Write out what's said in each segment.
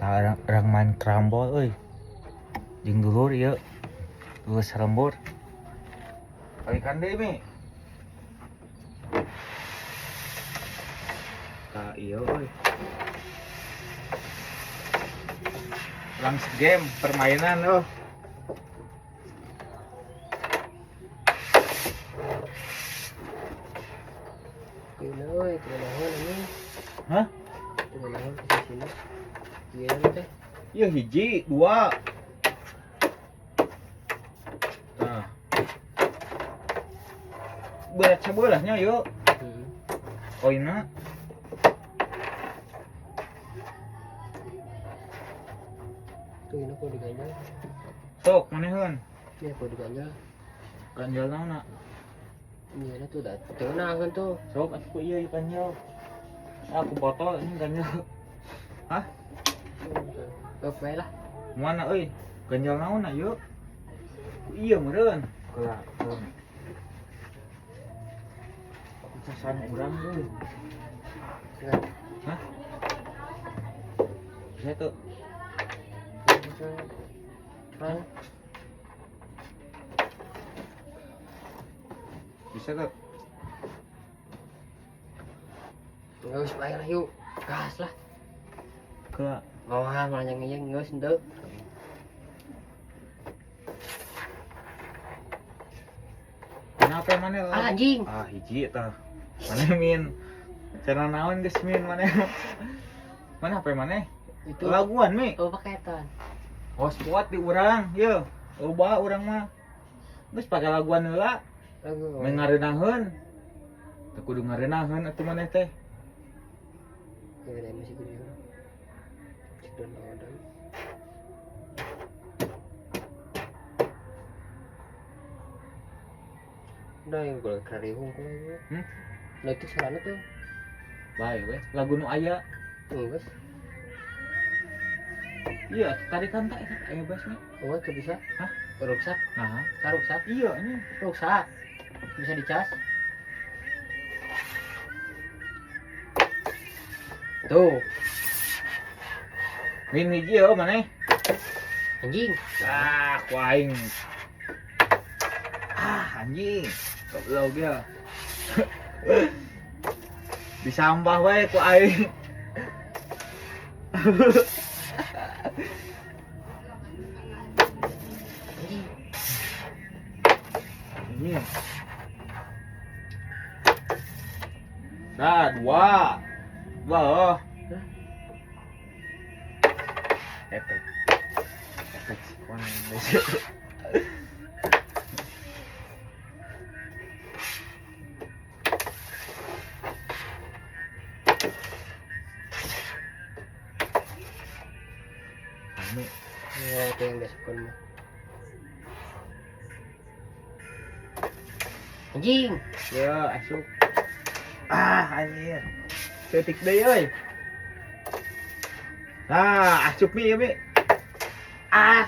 Tarang main kerambol euy. Jeung dulur ieu. Dulur sarembur. Balikan deui Mi. Tah ieu euy. Langsung game permainan loh. Euy, kunaon ini? Hah? Kunaon ke sini? Ieu teh. Iya hiji, dua. Nah. Berat sabulahnya yuk. Koina. Tuh ini kok diganjal. Sok maneheun. Ini kok diganjal. Ganjal naonna. Iya tuh dah. Tenang kan tuh. Sok aku iya ganjal. Aku foto ini ganjal. Hah? Oke lah. Mana euy? Ganjal naonna yuk. Iya meureun. Kelah. Casan urang euy. Hah? Bisa tuh. Bisa tuh. Enggak usah bayar lah yuk. Gas lah. Kelah. Ngawah malah yang geus henteu. Kenapa mana lah? Anjing. Ah hiji tah. Mana min? Cara naon geus min mana? Mana HP mana? Itu Laguan Mi. oh paketan. Oh squad di urang, yeuh. Loba urang mah. Geus pake laguan heula, Lagu. mengareunaheun. Teu kudu ngareunaheun atuh maneh teh. Ada masih gede. Cek dan lawan. Udah yang gue kari hungkul. Nah itu sarana tuh. Bae we, lagu nu aya. Guys. Iya, tarikan tak aya bassna. Oh, itu bisa. Hah? Ruksak. Nah, Ruksak. iya ini. Ruksak. Bisa dicas. Tuh. Min hiji yo maneh. Anjing. Ah, ku aing. Ah, anjing. Goblok ya. Disampah wae ku aing. Ini. Nah, dua. Dua oh. Efek. Efek sikon. Anu. Ya, itu yang biasa kon mah. Anjing. Ya, asup. Ah, anjir. Setik deui euy. Nah, asup Mi, ya Mi. Ah.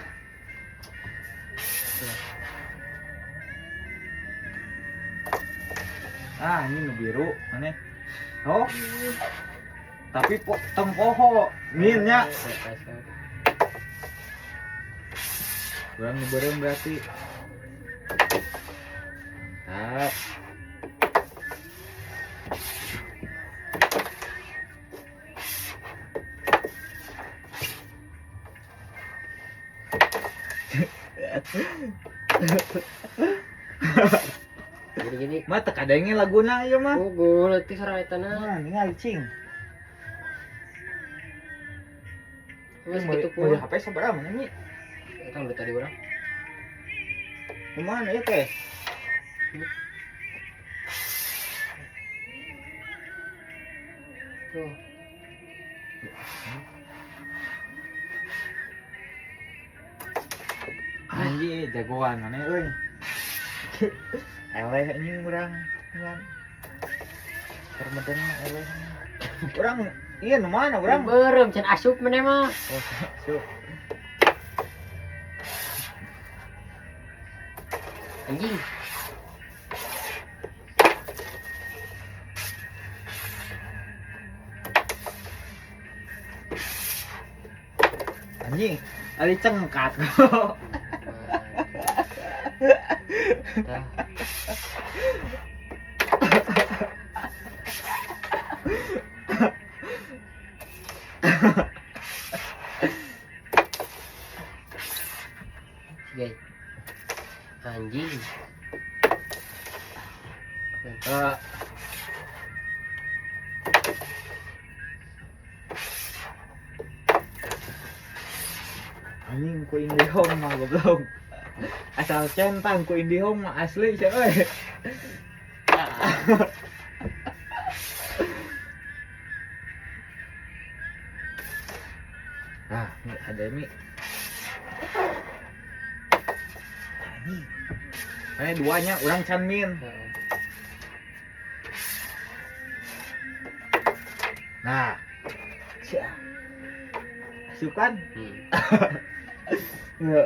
Ah, ini nu biru, maneh. Oh. Tapi tong poho, min nya. Kurang ngeberem berarti. Nah. Gini-gini. Mata kadangnya laguna ieu mah. Oh, gue letih saraitana. Nah, ningali cing. Mas Mau gitu mau pun. HP sabaraha mana nih? Kan udah tadi orang. Kumaha ya teh? Tuh. Anjir, jagoan mana euy. Eleh anjing urang ngan. Permeden mah eleh. Urang iya nu mana urang? Berem can asup meneh mah. Oh, sup. Anjing. Anjing, ari cengkat. Dah. Guys. Anjing. Eh, anjing ku IndiHome mah goblok. Asal centang ku IndiHome mah asli sih euy. Ah, ini ada ini. Ini duanya orang can min. Nah. Cia. Asup kan? Ya.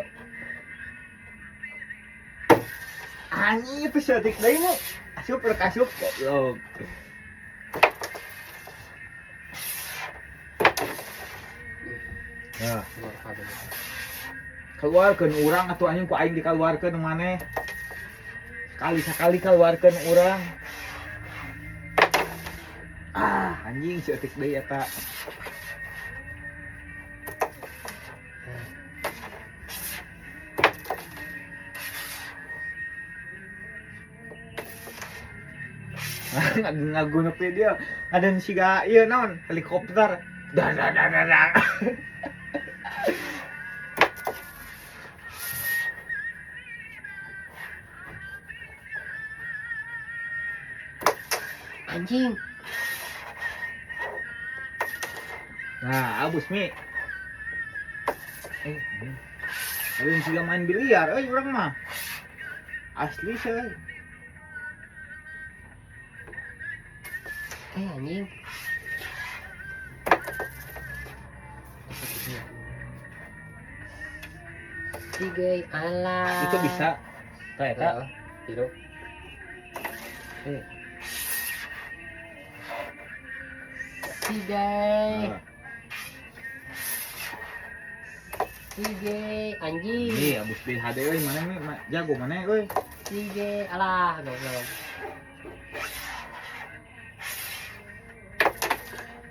Anjing itu sedik deui mu. Asup rek asup goblok. Ya, keluarkeun urang atuh anjing ku aing dikaluarkeun maneh. Sekali keluarkeun urang. Ah, anjing setik deui eta. Ngagunuk teh dia. Ada siga ieu naon? Helikopter. Dar. Anjing. Nah, abus mi. Ada siga main biliar euy urang mah. Asli seuy. Anjing. Tiga alah. Itu bisa. Tah eta. Hidup. Tiga. Tiga anjing. Nih, abus BHD euy mana mi jago mana euy. Tiga alah goblok.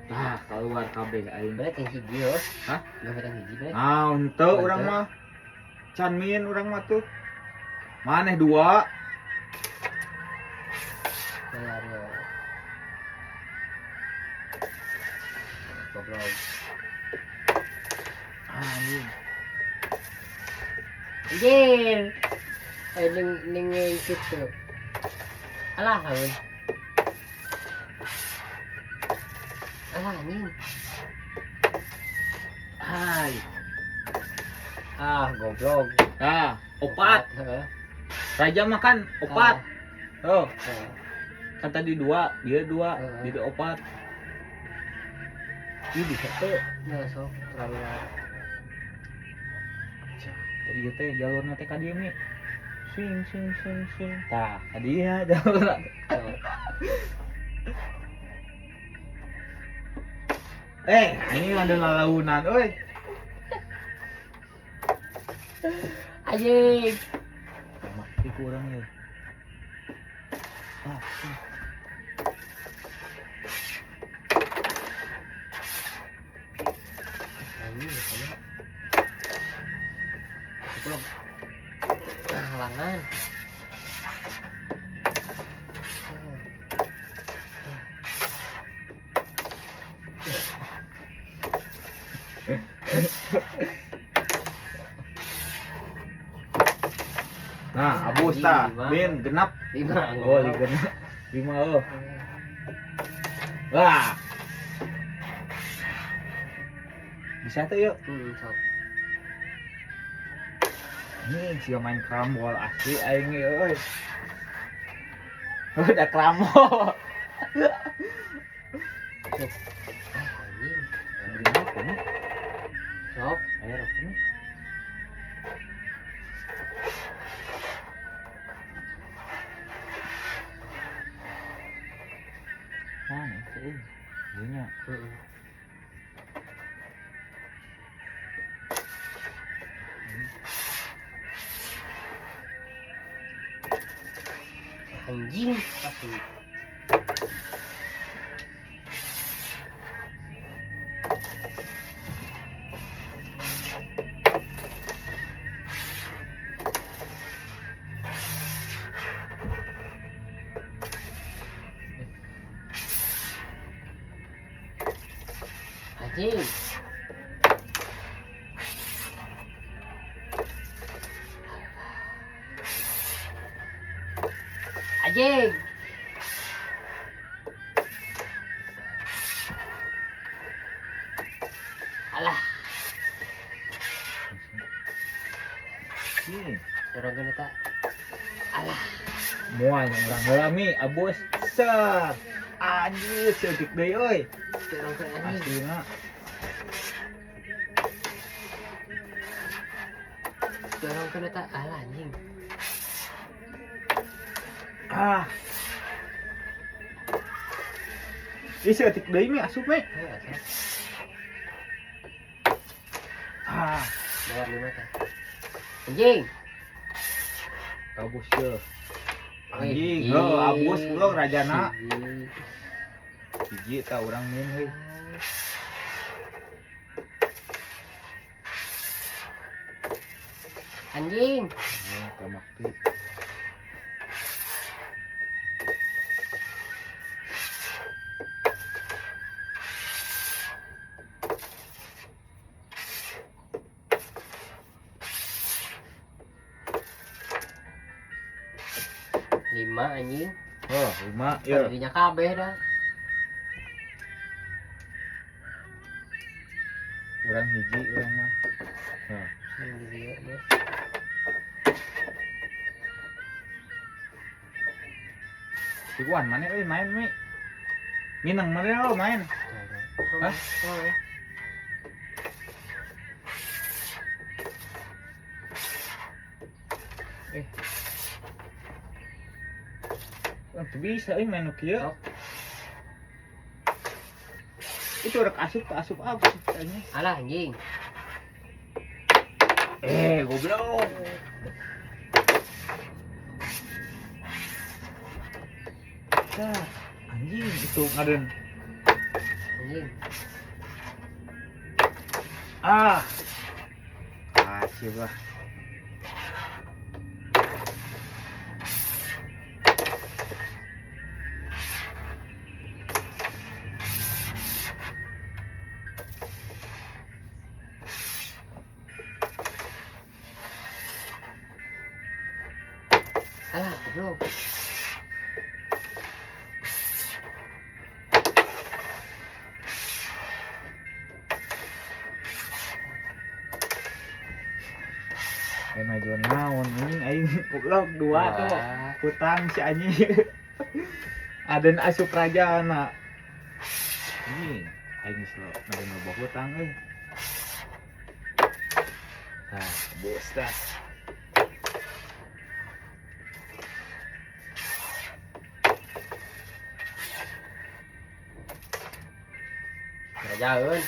Nah, keluar kabeh aing. Berat yang hiji yo. Hah? Berat yang hiji berat. Ah, henteu urang mah. Can min urang mah tuh. Maneh dua. Benar yo. Goblok. Anjing. Anjir. Ning situ. Alah kawan. Alah anjing. Hai. Ah, goblok. Nah, opat. Heeh. Raja makan opat. Oh, Heeh. kan tadi dua, dia dua, Heeh. jadi opat. Ih, bisa tuh. Nah, sok terlalu Iya teh jalurnya teh ka dieu mi. Swing. Tah, ka dieu jalurna. Ini ada lalaunan euy. anjing. Mati kurang ya. Ah, Anjing sana. Goblok. Halangan. nah, abus tah. Min genap. 5. Oh, genap. 5 oh. Wah. Bisa tuh yuk. Sok. Ini siapa main krambol asli aing ge euy. Udah krambol. Anjing. Gimana kan? Sok. Ayo rokok. Nah, itu. Iya. Heeh. anjing pasti. Anjing. Anjing. Alah, orang kena tak. Alah, Mual yang orang ngalami abos ser. Anjir sedik deui euy. orang kena anjing. Aslina. Orang kena tak. Alah anjing. Ah. Ih sedik deui mi asup mi. Ah, Bayar 5 teh. Anjing. abos ye. Anjing, heuh abos ulah rajana. Hiji ta urang min heuy. Anjing. Kamakti. Lima anjing. Oh, 5 ya. Kaginya kabeh dah. Urang hiji urang mah. Nah, Ini dia nih. Iguan mana euy main mi. Minang mana lo main. Hah? Oh. Teu bisa euy main nu kieu. Sok. Itu rek asup apa ceritanya? Alah anjing. Goblok. Dah, anjing itu ngaden. Anjing. Ah. Coba. Alah, bro. Majuan naon anjing aing goblok dua tuh. Hutang si anjing. Aden asup rajana. Anjing, aing slow ngaden loba hutang euy. Nah, bos dah. Kerajaun.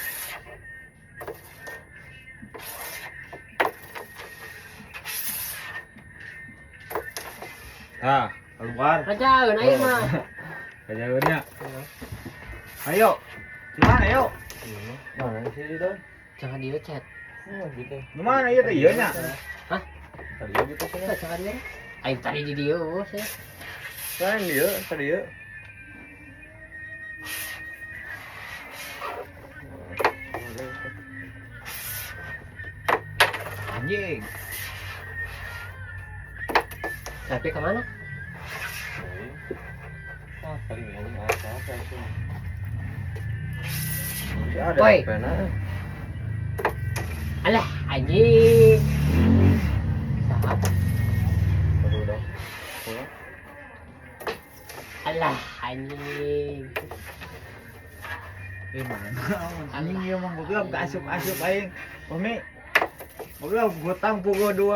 Ah, keluar. Kerajaun ayo mah. Kajaunnya. Ayo. Gimana ayo? Mana sih itu? Jangan dia chat. Gimana ieu teh ieu nya? Hah? Tadi ieu gitu Kita jangan dia. Ayo tadi di dia bos ya. Kan ieu, tadi ieu. Anjing. Tapi kemana? Woi. Alah anjing. Sahat. Alah anjing. Mana? Anjing ieu mah goblok gak asup-asup aing. Umi. Goblok hutang pukul 2.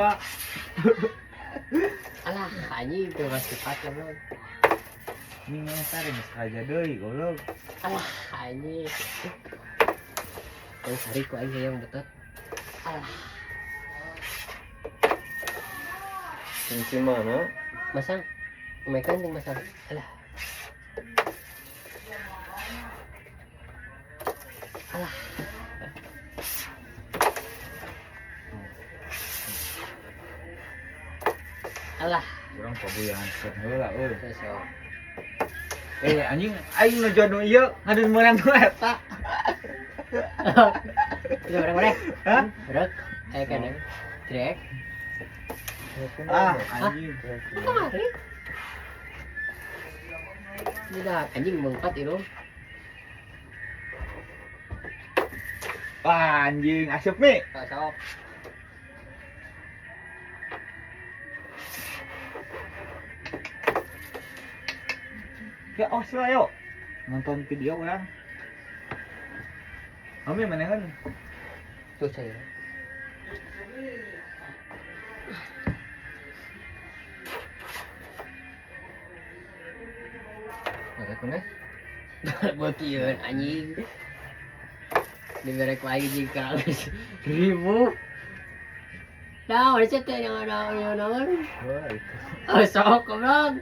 Alah anjing tuh masih sifat lah bro. Ini mah tadi geus raja deui goblok. Alah anjing. Terus hari ku aing yang betot. Alah. Kunci mana? Masang Mereka yang masalah. Alah. Alah. Alah. Urang pabuyangan set heula euy. Besok. Anjing aing nu jodoh ieu ngadeun meurang nu eta. Udah berapa? Hah? Berak. Kan. Trek. Ah, anjing. Kemari. Tidak, anjing mengumpat itu. Wah, anjing asup nih. Sok. Ya, oh sila yuk. Nonton video orang. Kami mana kan? Tuh saya. Oke, kene. Buat ieu anjing. Diberek lagi jika 1000. Dah, udah teh yang ada Wah, itu. Oh, sok goblok.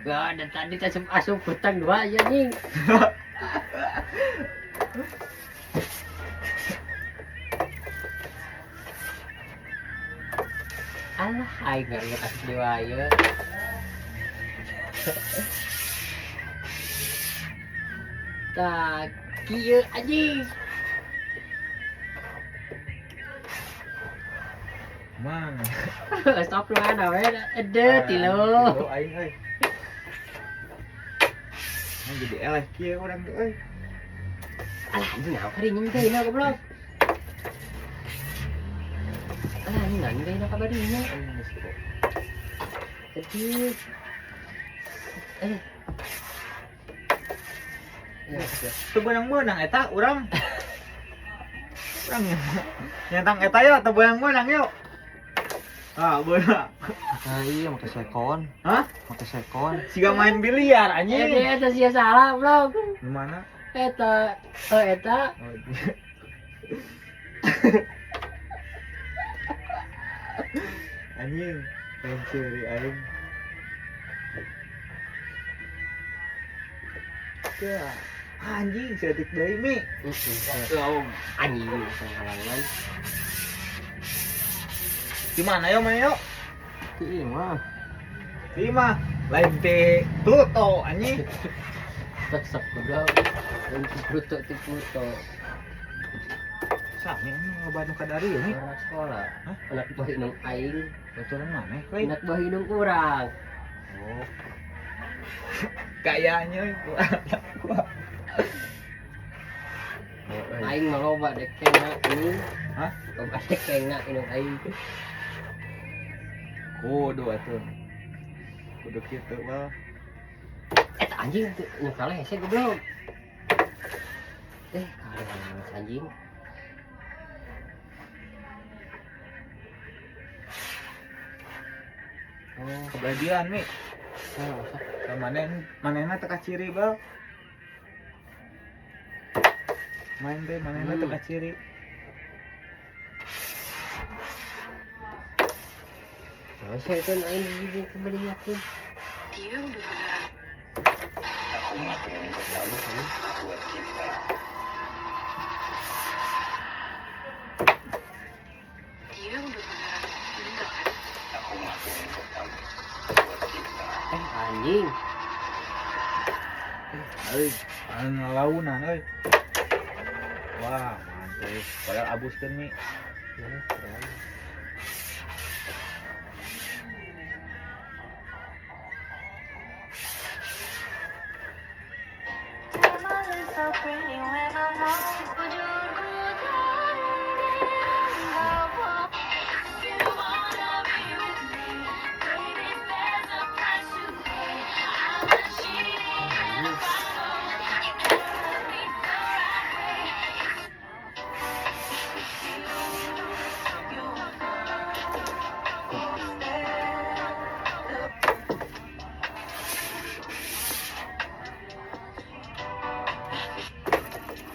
Gak ada tadi asup hutang 2 aja nih. Alah, aing gak ingat asup dewa ya. Tak, kieu anjing. Mana? Stop lu ada we. Ede tilu. Tilu aing euy. Nah, jadi eleh kieu urang teh euy. Alah, anjing naon kari nyengkeun goblok. Alah, anjing nyengkeun ka badinya. Aing geus kok. Sedih. Ya, Teu beunang-beunang eta urang. Urang nyentang eta yo teu beunang-beunang yo. Ah, beunang. Ah iya make sekon, Hah? make sekon. Siga main biliar anjing. eta sia salah, Blok. Di mana? Eta, eta. Oh, di- anjing, pencuri aing. Ya, anjing setik deui mi. Oh, anjing halangan. Di mana yo mana yo? Iya mah. Di mah lain ti Pluto anjing. Tetep goblok. Untuk Pluto. Sami ngobanu ka dari ini. Anak sekolah. Hah? Anak buah inung aing. Baturan mana? Lain. Anak buah inung kurang. Oh. Kayaknya itu anak gua. Aing mah loba dek kena ini. Hah? Loba dek kena inung aing. Kudu atuh. Kudu kitu lah. Eta anjing nu kalah hese goblok. Kalah anjing. Oh, kebahagiaan mi. Manehna teka ciri bal. Main teh manehna teka ciri. Saya kan aing di kembali yakin. Dia udah beneran. Dia udah beneran meninggal kan? Anjing. Euy, anu launan euy. Wah, mantap. Padahal abuskeun mi.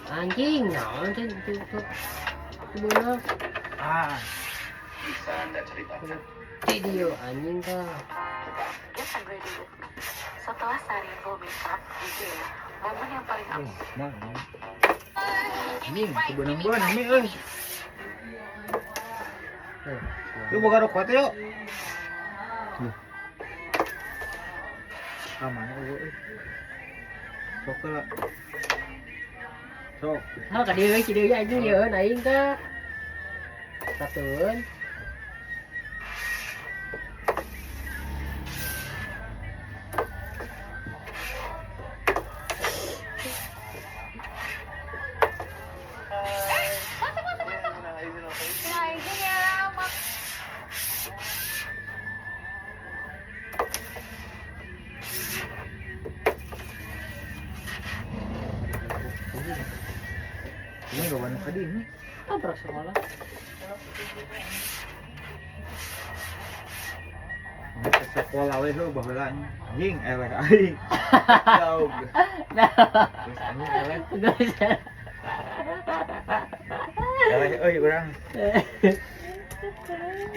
Anjing, naon teh tuh. Kumaha? Ah, Video anjing kah. listen ready with me. Setelah seharian gue make up, jujur ya, momen yang paling Oh, mah. Anjing, kebenang-benang mi euy. Yuk boga rokok teh yuk. Aman euy. Sok lah. Sok. Hah, ka dieu ci dieu anjing yeun aing ka. Satueun. Nah, izin ya, Mak. Ini gak banyak tadi ini. Apa sekolah? Sekolah we heuh baheula anjing eleh aing. Jauh. Nah, Terus anjing eleh. geus. Eleh euy urang.